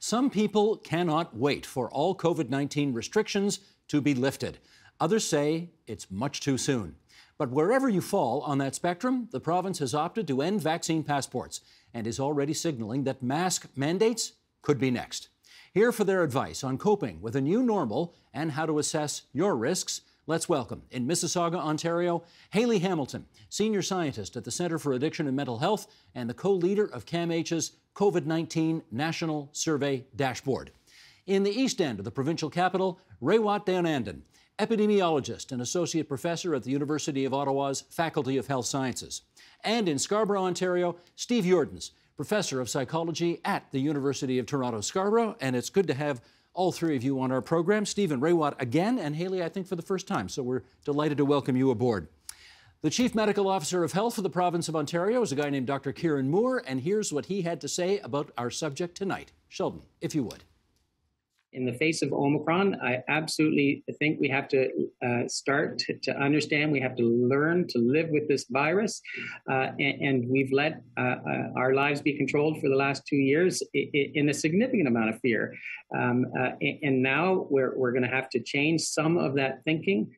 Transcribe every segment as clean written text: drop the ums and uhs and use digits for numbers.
Some people cannot wait for all COVID-19 restrictions to be lifted. Others say it's much too soon. But wherever you fall on that spectrum, the province has opted to end vaccine passports and is already signaling that mask mandates could be next. Here for their advice on coping with a new normal and how to assess your risks, let's welcome, in Mississauga, Ontario, Hayley Hamilton, Senior Scientist at the Centre for Addiction and Mental Health and the co-leader of CAMH's COVID-19 National Survey Dashboard. In the east end of the provincial capital, Raywat Deonandan, epidemiologist and associate professor at the University of Ottawa's Faculty of Health Sciences. And in Scarborough, Ontario, Steve Jordaens, professor of psychology at the University of Toronto, Scarborough. And it's good to have all three of you on our program. Steve and Raywat again, and Hayley, I think, for the first time. So we're delighted to welcome you aboard. The Chief Medical Officer of Health for the province of Ontario is a guy named Dr. Kieran Moore, and here's what he had to say about our subject tonight. Sheldon, if you would. In the face of Omicron, I absolutely think we have to start to understand, we have to learn to live with this virus. And we've let our lives be controlled for the last 2 years in a significant amount of fear. And now we're going to have to change some of that thinking.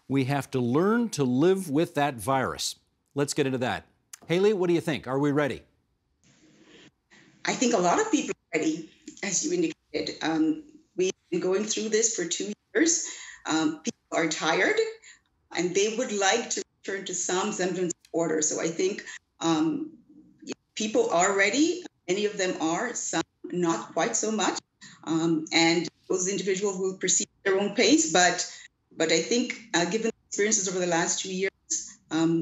We have to learn to live with that virus. Let's get into that. Hayley, what do you think? Are we ready? I think a lot of people are ready, as you indicated. We've been going through this for 2 years. People are tired, and they would like to return to some semblance of order. So I think people are ready. Many of them are, some not quite so much. And those individuals will proceed at their own pace. But I think, given the experiences over the last 2 years,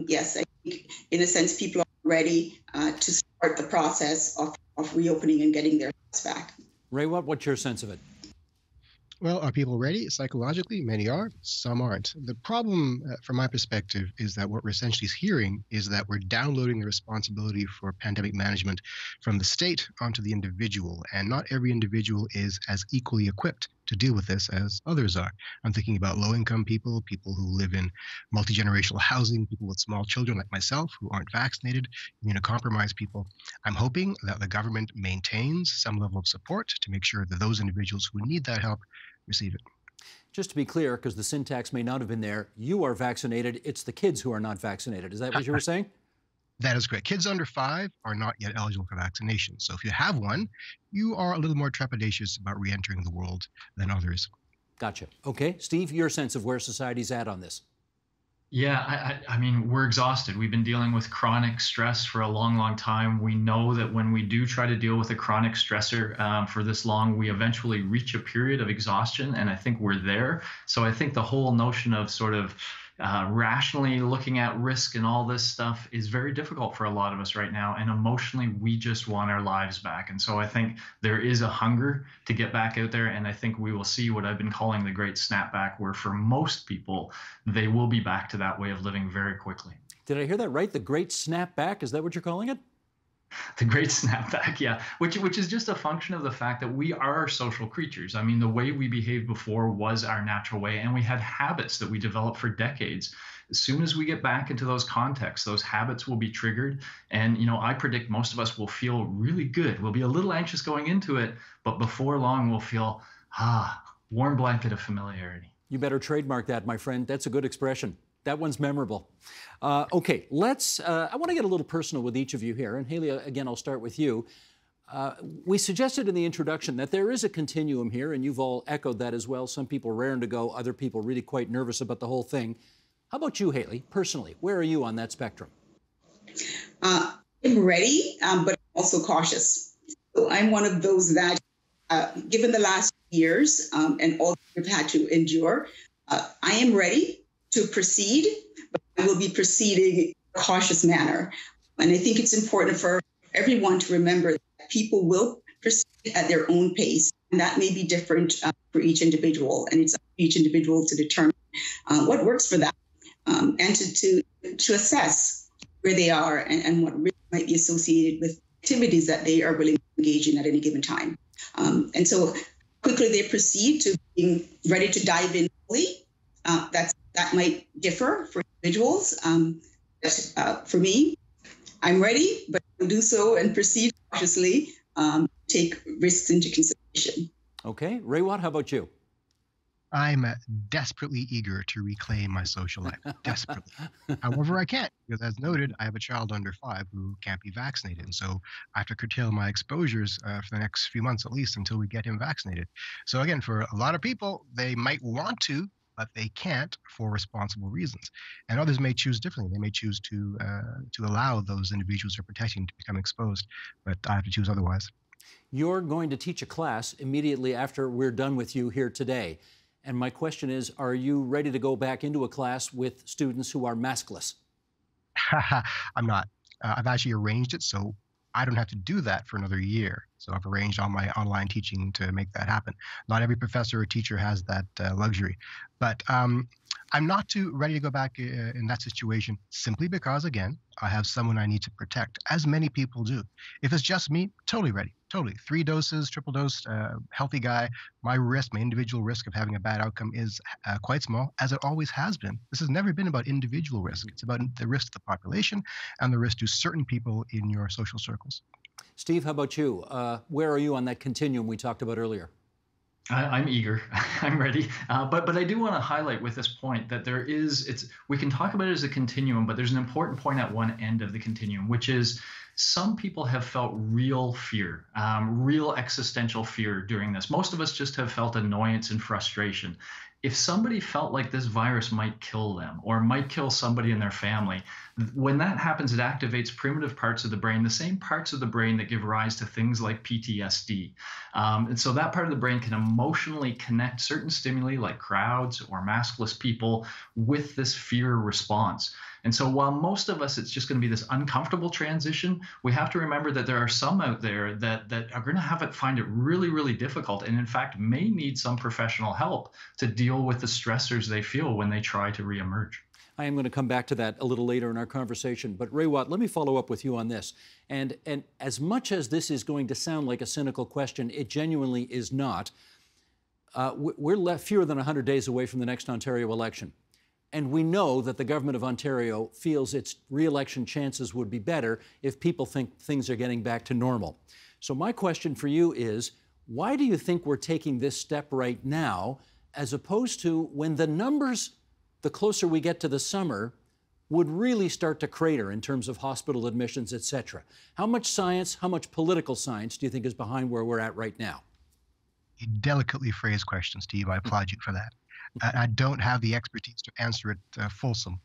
yes, I think in a sense people are ready to start the process of reopening and getting their lives back. Raywat, what's your sense of it? Well, are people ready? Psychologically, many are, some aren't. The problem, from my perspective, is that what we're essentially hearing is that we're downloading the responsibility for pandemic management from the state onto the individual, and not every individual is as equally equipped to deal with this as others are. I'm thinking about low-income people, people who live in multi-generational housing, people with small children like myself who aren't vaccinated, immunocompromised people. I'm hoping that the government maintains some level of support to make sure that those individuals who need that help receive it. Just to be clear, because the syntax may not have been there, you are vaccinated, it's the kids who are not vaccinated. Is that what you were saying? That is correct. Kids under 5 are not yet eligible for vaccination. So if you have one, you are a little more trepidatious about re-entering the world than others. Gotcha. Okay. Steve, your sense of where society's at on this? Yeah, I mean, we're exhausted. We've been dealing with chronic stress for a long, long time. We know that when we do try to deal with a chronic stressor for this long, we eventually reach a period of exhaustion, and I think we're there. So I think the whole notion of sort of rationally looking at risk and all this stuff is very difficult for a lot of us right now. And emotionally, we just want our lives back. And so I think there is a hunger to get back out there. And I think we will see what I've been calling the great snapback, where for most people, they will be back to that way of living very quickly. Did I hear that right? The great snapback? Is that what you're calling it? The great snapback, yeah, which is just a function of the fact that we are social creatures. I mean, the way we behaved before was our natural way, and we had habits that we developed for decades. As soon as we get back into those contexts, those habits will be triggered. And, I predict most of us will feel really good. We'll be a little anxious going into it, but before long, we'll feel, warm blanket of familiarity. You better trademark that, my friend. That's a good expression. That one's memorable. Okay, I want to get a little personal with each of you here. And Hayley, again, I'll start with you. We suggested in the introduction that there is a continuum here, and you've all echoed that as well. Some people raring to go, other people really quite nervous about the whole thing. How about you, Hayley, personally? Where are you on that spectrum? I'm ready, but also cautious. So I'm one of those that, given the last years and all we've had to endure, I am ready to proceed, but I will be proceeding in a cautious manner. And I think it's important for everyone to remember that people will proceed at their own pace, and that may be different for each individual, and it's up to each individual to determine what works for them, and to assess where they are and what really might be associated with activities that they are willing to engage in at any given time. And so quickly they proceed to being ready to dive in fully. That might differ for individuals. For me, I'm ready, but I'll do so and proceed cautiously take risks into consideration. Okay. Raywat, how about you? I'm desperately eager to reclaim my social life. Desperately. However, I can't, because as noted, I have a child under 5 who can't be vaccinated. And so I have to curtail my exposures for the next few months at least until we get him vaccinated. So again, for a lot of people, they might want to, but they can't for responsible reasons. And others may choose differently. They may choose to allow those individuals they're protecting to become exposed, but I have to choose otherwise. You're going to teach a class immediately after we're done with you here today. And my question is, are you ready to go back into a class with students who are maskless? I'm not. I've actually arranged it so I don't have to do that for another year. So I've arranged all my online teaching to make that happen. Not every professor or teacher has that luxury. But I'm not too ready to go back in that situation simply because, again, I have someone I need to protect, as many people do. If it's just me, totally ready. Totally. 3 doses, triple dose, healthy guy. My risk, my individual risk of having a bad outcome is quite small, as it always has been. This has never been about individual risk. It's about the risk to the population and the risk to certain people in your social circles. Steve, how about you? Where are you on that continuum we talked about earlier? I'm eager. I'm ready. But I do want to highlight with this point that we can talk about it as a continuum, but there's an important point at one end of the continuum, which is some people have felt real fear, real existential fear during this. Most of us just have felt annoyance and frustration. If somebody felt like this virus might kill them or might kill somebody in their family, when that happens, it activates primitive parts of the brain, the same parts of the brain that give rise to things like PTSD. And so that part of the brain can emotionally connect certain stimuli like crowds or maskless people with this fear response. And so while most of us, it's just going to be this uncomfortable transition, we have to remember that there are some out there that are going to find it really, really difficult and in fact may need some professional help to deal with the stressors they feel when they try to reemerge. I am going to come back to that a little later in our conversation. But Raywat, let me follow up with you on this. And as much as this is going to sound like a cynical question, it genuinely is not. We're fewer than 100 days away from the next Ontario election. And we know that the government of Ontario feels its re-election chances would be better if people think things are getting back to normal. So my question for you is, why do you think we're taking this step right now, as opposed to when the numbers, the closer we get to the summer, would really start to crater in terms of hospital admissions, et cetera? How much science, how much political science do you think is behind where we're at right now? A delicately phrased question, Steve. I applaud you for that. I don't have the expertise to answer it in a fulsome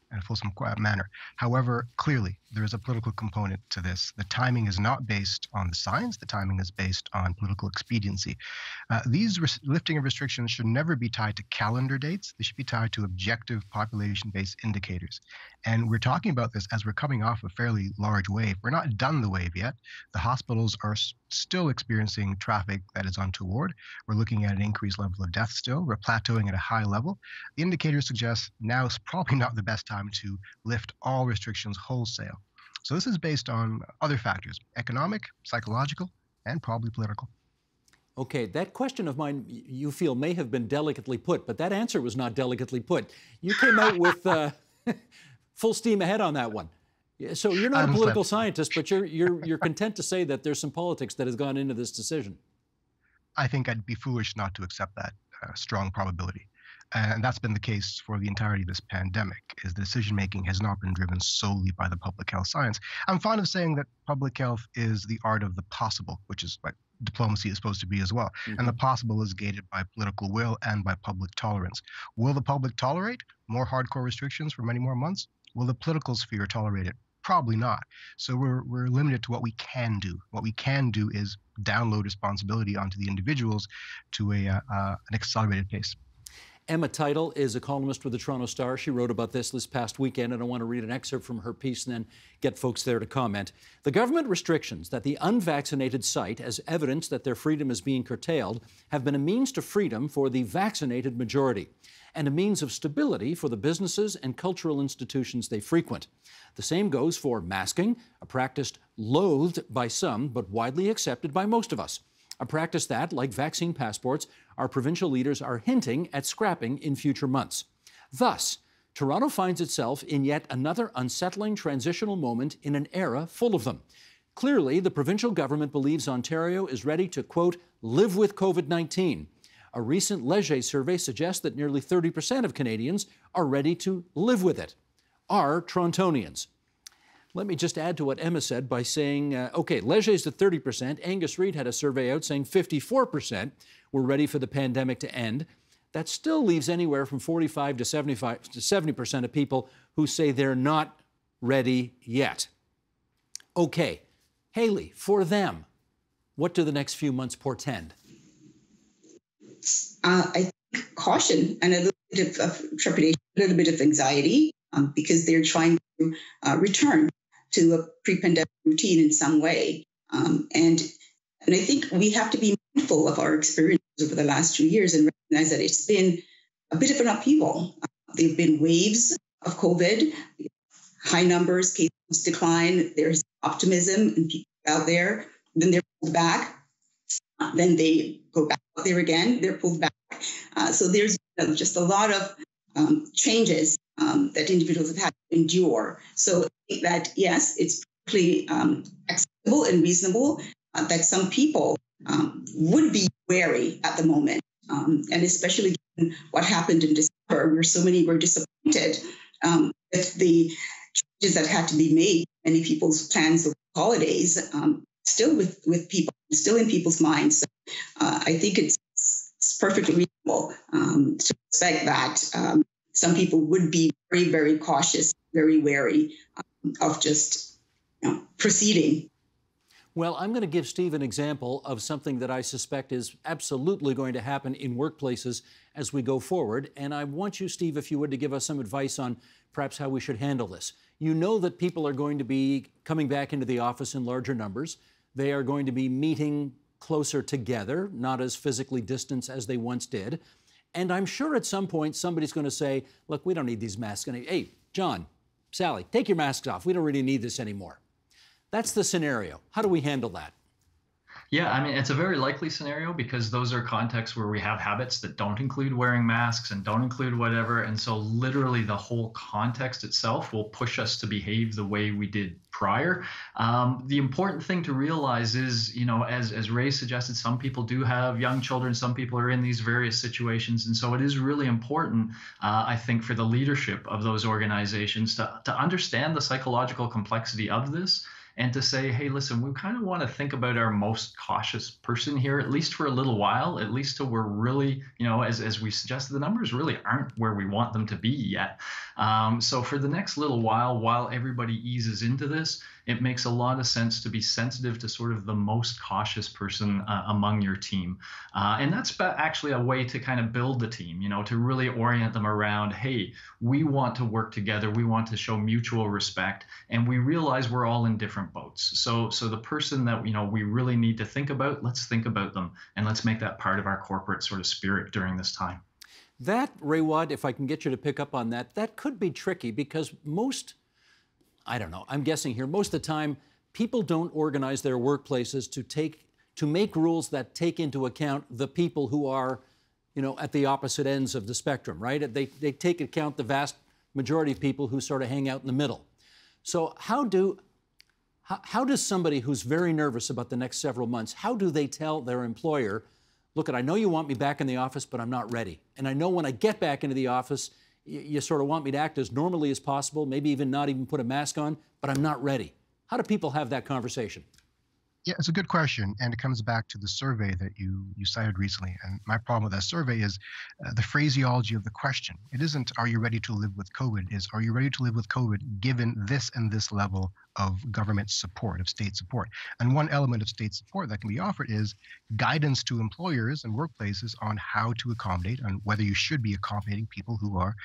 manner. However, clearly, there is a political component to this. The timing is not based on the science. The timing is based on political expediency. These lifting of restrictions should never be tied to calendar dates. They should be tied to objective population-based indicators. And we're talking about this as we're coming off a fairly large wave. We're not done the wave yet. The hospitals are still experiencing traffic that is untoward. We're looking at an increased level of death still. We're plateauing at a high level. The indicators suggest now is probably not the best time to lift all restrictions wholesale. So this is based on other factors: economic, psychological, and probably political. Okay, that question of mine, you feel, may have been delicately put, but that answer was not delicately put. You came out with full steam ahead on that one. So you're not a political scientist, but you're content to say that there's some politics that has gone into this decision. I think I'd be foolish not to accept that strong probability. And that's been the case for the entirety of this pandemic, is the decision-making has not been driven solely by the public health science. I'm fond of saying that public health is the art of the possible, which is what diplomacy is supposed to be as well. Mm-hmm. And the possible is gated by political will and by public tolerance. Will the public tolerate more hardcore restrictions for many more months? Will the political sphere tolerate it? Probably not. So we're limited to what we can do. What we can do is download responsibility onto the individuals to an accelerated pace. Emma Teitel is a columnist with the Toronto Star. She wrote about this past weekend, and I want to read an excerpt from her piece and then get folks there to comment. The government restrictions that the unvaccinated cite as evidence that their freedom is being curtailed have been a means to freedom for the vaccinated majority and a means of stability for the businesses and cultural institutions they frequent. The same goes for masking, a practice loathed by some but widely accepted by most of us. A practice that, like vaccine passports, our provincial leaders are hinting at scrapping in future months. Thus, Toronto finds itself in yet another unsettling transitional moment in an era full of them. Clearly, the provincial government believes Ontario is ready to, quote, live with COVID-19. A recent Leger survey suggests that nearly 30% of Canadians are ready to live with it. Are Torontonians. Let me just add to what Emma said by saying, okay, Leger's at 30%. Angus Reid had a survey out saying 54% were ready for the pandemic to end. That still leaves anywhere from 45 to 70% of people who say they're not ready yet. Okay, Haley, for them, what do the next few months portend? I think caution and a little bit of trepidation, a little bit of anxiety, because they're trying to return to a pre-pandemic routine in some way. And I think we have to be mindful of our experiences over the last 2 years and recognize that it's been a bit of an upheaval. There have been waves of COVID, high numbers, cases decline, there's optimism and people out there, then they're pulled back, then they go back out there again, they're pulled back. So there's just a lot of changes that individuals have had to endure. So I think that, yes, it's perfectly acceptable and reasonable that some people would be wary at the moment. And especially given what happened in December, where so many were disappointed with the changes that had to be made, many people's plans of holidays, still with people, still in people's minds. So, I think it's perfectly reasonable to expect that some people would be very, very cautious, very wary of just proceeding. Well, I'm going to give Steve an example of something that I suspect is absolutely going to happen in workplaces as we go forward. And I want you, Steve, if you would, to give us some advice on perhaps how we should handle this. You know that people are going to be coming back into the office in larger numbers. They are going to be meeting closer together, not as physically distant as they once did. And I'm sure at some point somebody's going to say, look, we don't need these masks. Hey, John, Sally, take your masks off. We don't really need this anymore. That's the scenario. How do we handle that? Yeah, I mean, it's a very likely scenario because those are contexts where we have habits that don't include wearing masks and don't include whatever. And so literally the whole context itself will push us to behave the way we did prior. The important thing to realize is, as Ray suggested, some people do have young children, some people are in these various situations. And so it is really important, I think, for the leadership of those organizations to understand the psychological complexity of this, and to say, hey, listen, we kind of want to think about our most cautious person here, at least for a little while, at least till we're really, as we suggested, the numbers really aren't where we want them to be yet. So for the next little while everybody eases into this, it makes a lot of sense to be sensitive to sort of the most cautious person among your team. And that's actually a way to kind of build the team, to really orient them around, hey, we want to work together. We want to show mutual respect. And we realize we're all in different boats. So the person that, we really need to think about, let's think about them. And let's make that part of our corporate sort of spirit during this time. That, Raywad, if I can get you to pick up on that, that could be tricky because I'm guessing here, most of the time, people don't organize their workplaces to make rules that take into account the people who are, at the opposite ends of the spectrum, right? They take into account the vast majority of people who sort of hang out in the middle. So how does somebody who's very nervous about the next several months, how do they tell their employer, look, I know you want me back in the office, but I'm not ready. And I know when I get back into the office, you sort of want me to act as normally as possible, maybe even not even put a mask on, but I'm not ready. How do people have that conversation? Yeah, it's a good question, and it comes back to the survey that you cited recently. And my problem with that survey is the phraseology of the question. It isn't, are you ready to live with COVID? It's, are you ready to live with COVID given this and this level of government support, of state support? And one element of state support that can be offered is guidance to employers and workplaces on how to accommodate and whether you should be accommodating people who are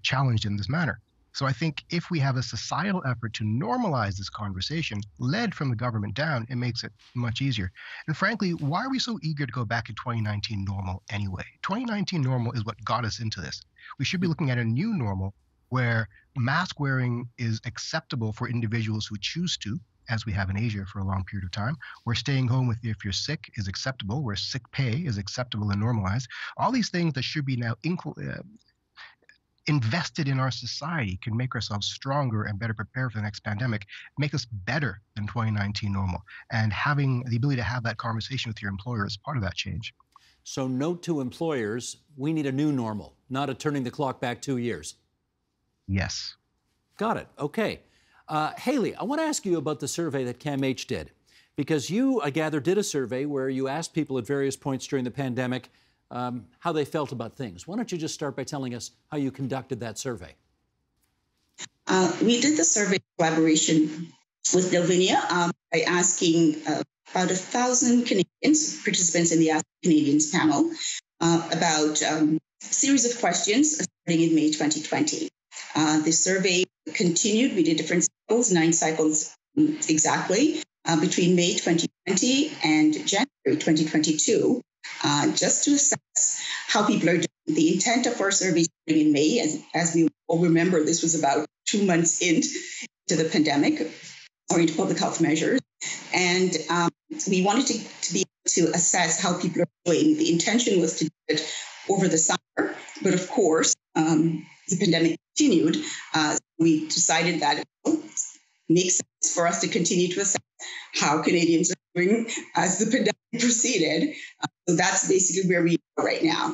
challenged in this manner. So I think if we have a societal effort to normalize this conversation, led from the government down, it makes it much easier. And frankly, why are we so eager to go back to 2019 normal anyway? 2019 normal is what got us into this. We should be looking at a new normal where mask wearing is acceptable for individuals who choose to, as we have in Asia for a long period of time, where staying home if you're sick is acceptable, where sick pay is acceptable and normalized. All these things that should be now invested in our society can make ourselves stronger and better prepared for the next pandemic, make us better than 2019 normal. And having the ability to have that conversation with your employer is part of that change. So note to employers, we need a new normal, not a turning the clock back 2 years. Yes. Got it. Okay. Haley, I want to ask you about the survey that CAMH did, because you, I gather, did a survey where you asked people at various points during the pandemic how they felt about things. Why don't you just start by telling us how you conducted that survey? We did the survey collaboration with Delvinia by asking about 1,000 Canadians, participants in the Ask Canadians panel, about a series of questions starting in May 2020. The survey continued. We did different cycles, 9 cycles exactly, between May 2020 and January 2022, just to assess how people are doing. The intent of our survey starting in May, as we all remember, this was about 2 months into the pandemic or into public health measures. And we wanted to be able to assess how people are doing. The intention was to do it over the summer, but of course, the pandemic continued. We decided that it makes sense for us to continue to assess how Canadians are doing as the pandemic proceeded. So that's basically where we are right now.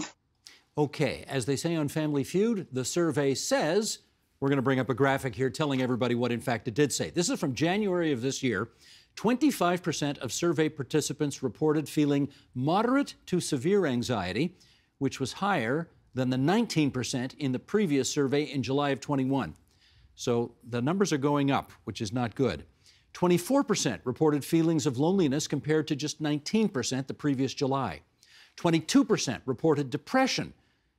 Okay, as they say on Family Feud, the survey says, we're going to bring up a graphic here telling everybody what in fact it did say. This is from January of this year. 25% of survey participants reported feeling moderate to severe anxiety, which was higher than the 19% in the previous survey in July of 21. So the numbers are going up, which is not good. 24% reported feelings of loneliness compared to just 19% the previous July. 22% reported depression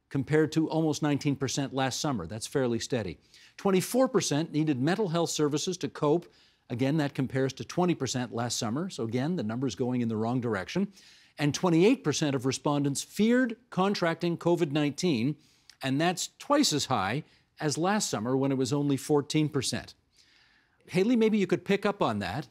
compared to almost 19% last summer. That's fairly steady. 24% needed mental health services to cope. Again, that compares to 20% last summer. So again, the number's going in the wrong direction. And 28% of respondents feared contracting COVID-19, and that's twice as high as last summer when it was only 14%. Haley, maybe you could pick up on that.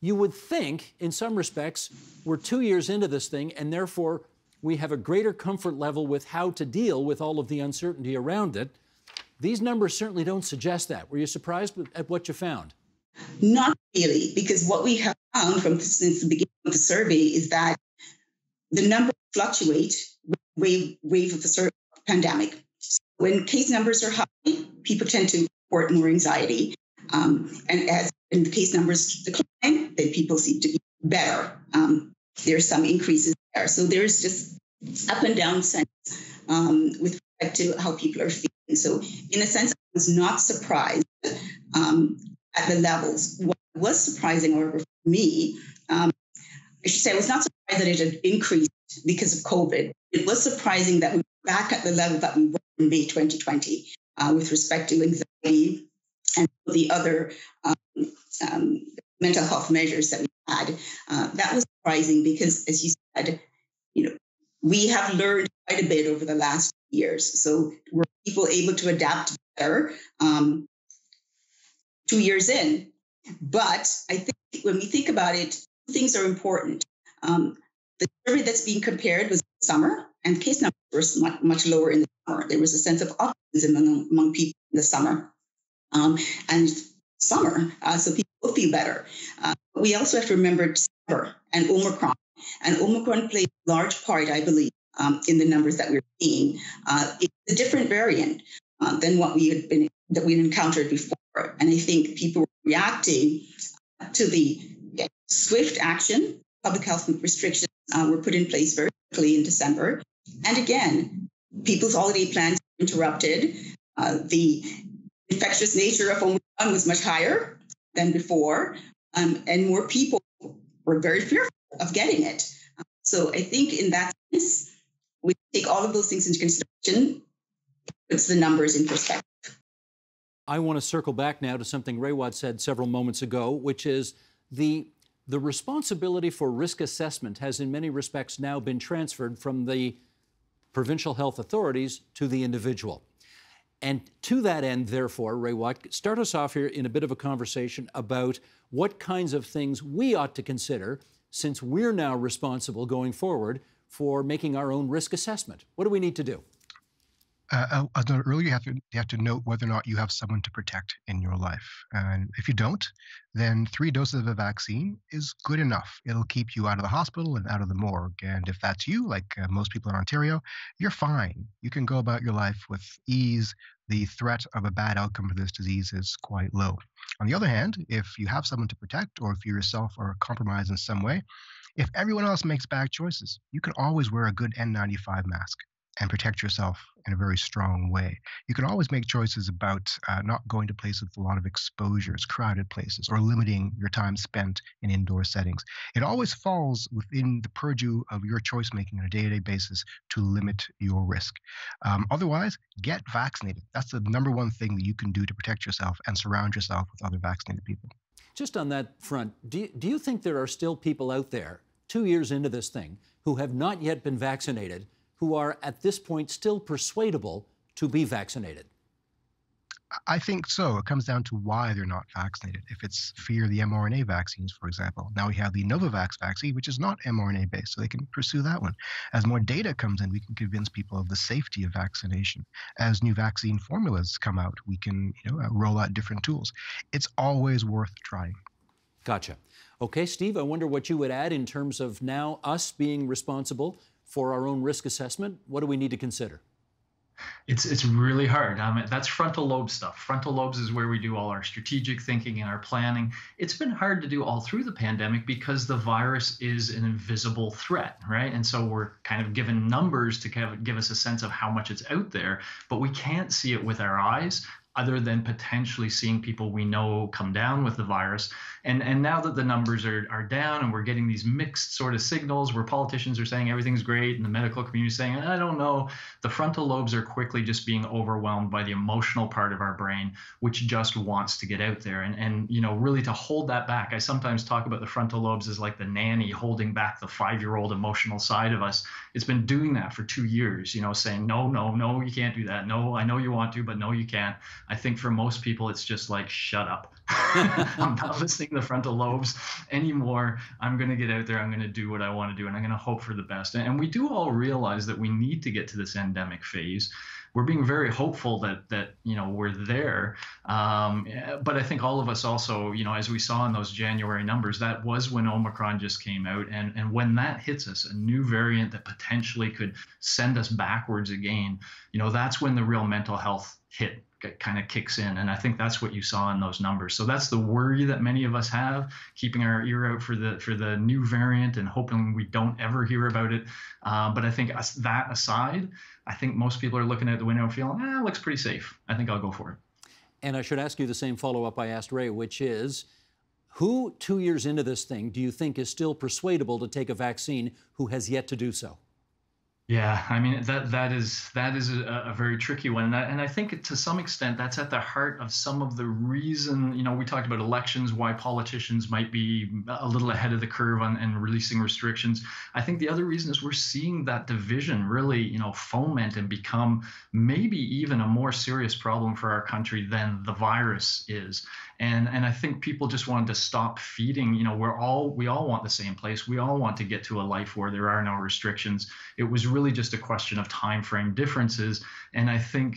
You would think, in some respects, we're 2 years into this thing, and therefore we have a greater comfort level with how to deal with all of the uncertainty around it. These numbers certainly don't suggest that. Were you surprised at what you found? Not really, because what we have found since the beginning of the survey is that the numbers fluctuate with wave of the pandemic. When case numbers are high, people tend to report more anxiety. And as the case numbers decline, then people seem to be better. There's some increases there. So there's just up and down sense with respect to how people are feeling. So in a sense, I was not surprised at the levels. What was surprising, however, for me, I should say I was not surprised that it had increased because of COVID. It was surprising that we were back at the level that we were in May 2020 with respect to anxiety and the other mental health measures that we had. That was surprising because, as you said, we have learned quite a bit over the last years. So were people able to adapt better 2 years in? But I think when we think about it, two things are important. The survey that's being compared was summer, and case numbers were much lower in the summer. There was a sense of optimism among people in the summer. So people will feel better. We also have to remember December and Omicron. And Omicron played a large part, I believe, in the numbers that we're seeing. It's a different variant than what we encountered before. And I think people were reacting to the swift action. Public health restrictions were put in place very quickly in December. And again, people's holiday plans were interrupted. The infectious nature of Omicron was much higher than before, and more people were very fearful of getting it. So I think in that sense, we take all of those things into consideration, puts the numbers in perspective. I want to circle back now to something Raywat said several moments ago, which is the responsibility for risk assessment has in many respects now been transferred from the provincial health authorities to the individual. And to that end, therefore, Raywat, start us off here in a bit of a conversation about what kinds of things we ought to consider since we're now responsible going forward for making our own risk assessment. What do we need to do? As noted earlier, you have to note whether or not you have someone to protect in your life. And if you don't, then 3 doses of a vaccine is good enough. It'll keep you out of the hospital and out of the morgue. And if that's you, like most people in Ontario, you're fine. You can go about your life with ease. The threat of a bad outcome for this disease is quite low. On the other hand, if you have someone to protect, or if you yourself are compromised in some way, if everyone else makes bad choices, you can always wear a good N95 mask and protect yourself in a very strong way. You can always make choices about not going to places with a lot of exposures, crowded places, or limiting your time spent in indoor settings. It always falls within the purview of your choice making on a day-to-day basis to limit your risk. Otherwise, get vaccinated. That's the number one thing that you can do to protect yourself and surround yourself with other vaccinated people. Just on that front, do you think there are still people out there 2 years into this thing who have not yet been vaccinated, who are at this point still persuadable to be vaccinated? I think so. It comes down to why they're not vaccinated. If it's fear of the mRNA vaccines, for example. Now we have the Novavax vaccine, which is not mRNA based, so they can pursue that one. As more data comes in, we can convince people of the safety of vaccination. As new vaccine formulas come out, we can roll out different tools. It's always worth trying. Gotcha. Okay, Steve, I wonder what you would add in terms of now us being responsible for our own risk assessment. What do we need to consider? It's really hard. That's frontal lobe stuff. Frontal lobes is where we do all our strategic thinking and our planning. It's been hard to do all through the pandemic because the virus is an invisible threat, right? And so we're kind of given numbers to kind of give us a sense of how much it's out there, but we can't see it with our eyes, other than potentially seeing people we know come down with the virus. And now that the numbers are down and we're getting these mixed sort of signals where politicians are saying everything's great and the medical community is saying, I don't know, the frontal lobes are quickly just being overwhelmed by the emotional part of our brain, which just wants to get out there. And really to hold that back, I sometimes talk about the frontal lobes as like the nanny holding back the 5-year-old emotional side of us. It's been doing that for 2 years, saying, no, you can't do that. No, I know you want to, but no, you can't. I think for most people, it's just like, shut up. I'm not listening to the frontal lobes anymore. I'm going to get out there. I'm going to do what I want to do, and I'm going to hope for the best. And we do all realize that we need to get to this endemic phase. We're being very hopeful that we're there. But I think all of us also, as we saw in those January numbers, that was when Omicron just came out. And when that hits us, a new variant that potentially could send us backwards again, that's when the real mental health hit kind of kicks in. And I think that's what you saw in those numbers. So that's the worry that many of us have, keeping our ear out for the new variant and hoping we don't ever hear about it. But I think that aside, I think most people are looking out the window and feeling, it looks pretty safe. I think I'll go for it. And I should ask you the same follow-up I asked Ray, which is, who 2 years into this thing do you think is still persuadable to take a vaccine who has yet to do so? Yeah, I mean, that is a very tricky one. And I think to some extent that's at the heart of some of the reason, we talked about elections, why politicians might be a little ahead of the curve and releasing restrictions. I think the other reason is we're seeing that division really, foment and become maybe even a more serious problem for our country than the virus is. And I think people just wanted to stop feeding, we all want the same place. We all want to get to a life where there are no restrictions. It was really just a question of time frame differences. And I think,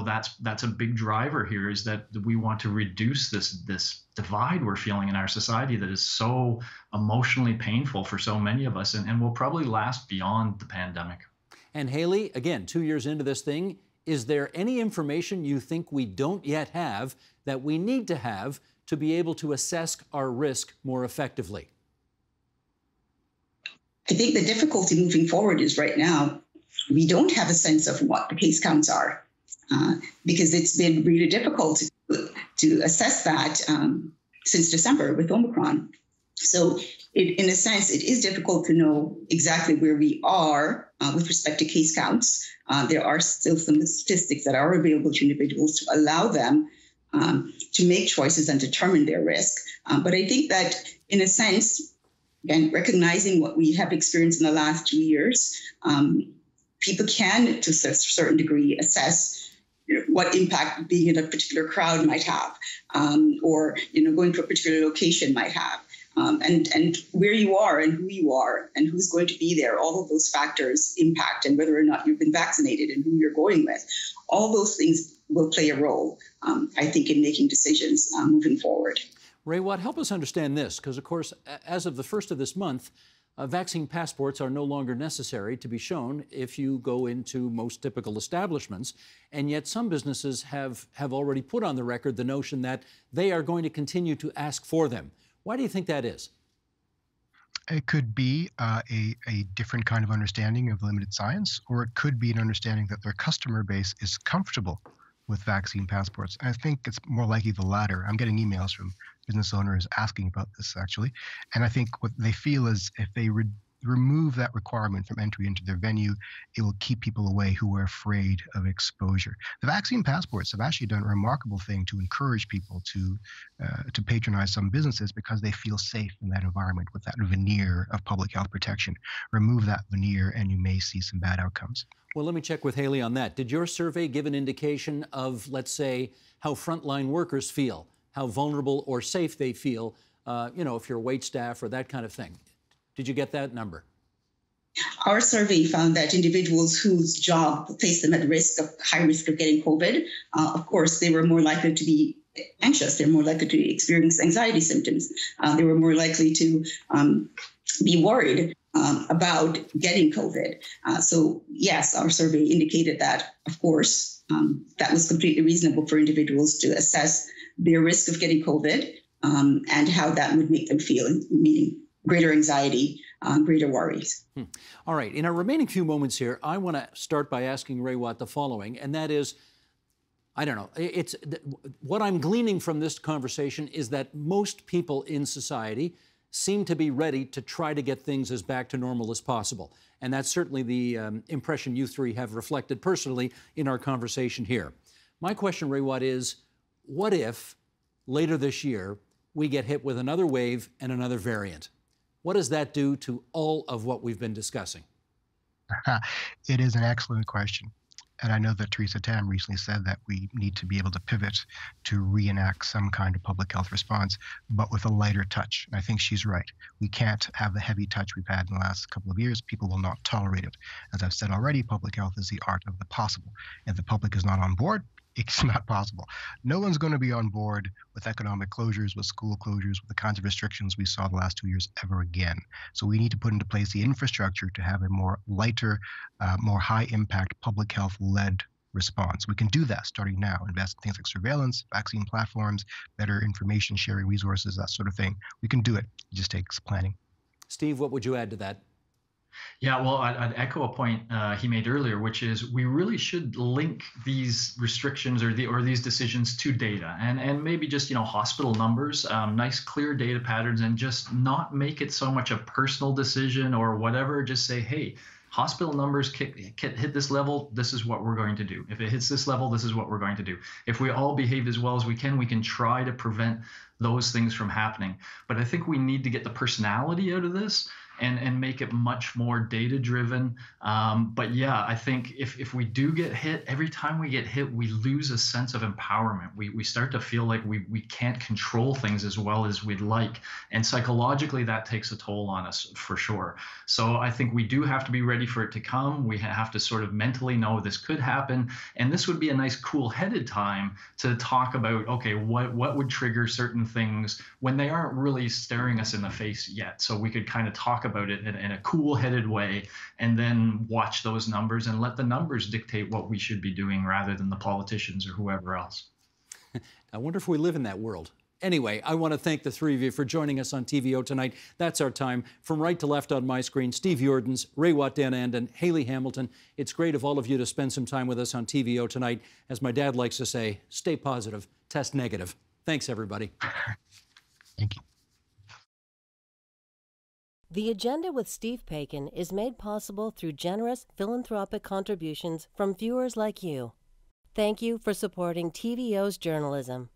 that's a big driver here, is that we want to reduce this divide we're feeling in our society that is so emotionally painful for so many of us and will probably last beyond the pandemic. And Haley, again, 2 years into this thing, is there any information you think we don't yet have that we need to have to be able to assess our risk more effectively? I think the difficulty moving forward is right now, we don't have a sense of what the case counts are because it's been really difficult to assess that since December with Omicron. So in a sense, it is difficult to know exactly where we are with respect to case counts. There are still some statistics that are available to individuals to allow them to make choices and determine their risk. But I think that in a sense, again, recognizing what we have experienced in the last 2 years, people can, to a certain degree, assess what impact being in a particular crowd might have, or going to a particular location might have. and where you are and who you are and who's going to be there. All of those factors impact, and whether or not you've been vaccinated and who you're going with. All those things will play a role, I think, in making decisions moving forward. Ray-Watt, help us understand this, because, of course, as of the 1st of this month, vaccine passports are no longer necessary to be shown if you go into most typical establishments. And yet some businesses have already put on the record the notion that they are going to continue to ask for them. Why do you think that is? It could be a different kind of understanding of limited science, or it could be an understanding that their customer base is comfortable with vaccine passports. I think it's more likely the latter. I'm getting emails from business owners asking about this, actually. And I think what they feel is if they remove that requirement from entry into their venue, it will keep people away who are afraid of exposure. The vaccine passports have actually done a remarkable thing to encourage people to patronize some businesses because they feel safe in that environment with that veneer of public health protection. Remove that veneer and you may see some bad outcomes. Well, let me check with Haley on that. Did your survey give an indication of, let's say, how frontline workers feel, how vulnerable or safe they feel, if you're wait staff or that kind of thing? Did you get that number? Our survey found that individuals whose job placed them at high risk of getting COVID, of course, they were more likely to be anxious. They're more likely to experience anxiety symptoms. They were more likely to be worried about getting COVID. So yes, our survey indicated that, of course, that was completely reasonable for individuals to assess their risk of getting COVID and how that would make them feel, meaning greater anxiety, greater worries. All right. In our remaining few moments here, I want to start by asking Ray-Watt the following, and that is, I don't know, what I'm gleaning from this conversation is that most people in society seem to be ready to try to get things as back to normal as possible. And that's certainly the impression you three have reflected personally in our conversation here. My question, Ray-Watt, is what if later this year we get hit with another wave and another variant? What does that do to all of what we've been discussing? It is an excellent question. And I know that Theresa Tam recently said that we need to be able to pivot to reenact some kind of public health response, but with a lighter touch. And I think she's right. We can't have the heavy touch we've had in the last couple of years. People will not tolerate it. As I've said already, public health is the art of the possible. If the public is not on board, it's not possible. No one's going to be on board with economic closures, with school closures, with the kinds of restrictions we saw the last 2 years ever again. So we need to put into place the infrastructure to have a more lighter, more high-impact public health-led response. We can do that starting now. Invest in things like surveillance, vaccine platforms, better information sharing resources, that sort of thing. We can do it. It just takes planning. Steve, what would you add to that? Yeah, well, I'd echo a point he made earlier, which is we really should link these restrictions or these decisions to data, and maybe just hospital numbers, nice clear data patterns, and just not make it so much a personal decision or whatever. Just say, hey, hospital numbers hit this level, this is what we're going to do. If it hits this level, this is what we're going to do. If we all behave as well as we can try to prevent those things from happening. But I think we need to get the personality out of this and make it much more data driven. But yeah, I think if we do get hit, every time we get hit, we lose a sense of empowerment. We start to feel like we can't control things as well as we'd like. And psychologically, that takes a toll on us for sure. So I think we do have to be ready for it to come. We have to sort of mentally know this could happen. And this would be a nice cool-headed time to talk about, okay, what would trigger certain things when they aren't really staring us in the face yet. So we could kind of talk about it in a cool-headed way and then watch those numbers and let the numbers dictate what we should be doing rather than the politicians or whoever else. I wonder if we live in that world. Anyway, I want to thank the three of you for joining us on TVO tonight. That's our time. From right to left on my screen, Steve Jordan's, Ray-Watt Danand, Haley Hamilton. It's great of all of you to spend some time with us on TVO tonight. As my dad likes to say, stay positive, test negative. Thanks, everybody. Thank you. The Agenda with Steve Paikin is made possible through generous philanthropic contributions from viewers like you. Thank you for supporting TVO's journalism.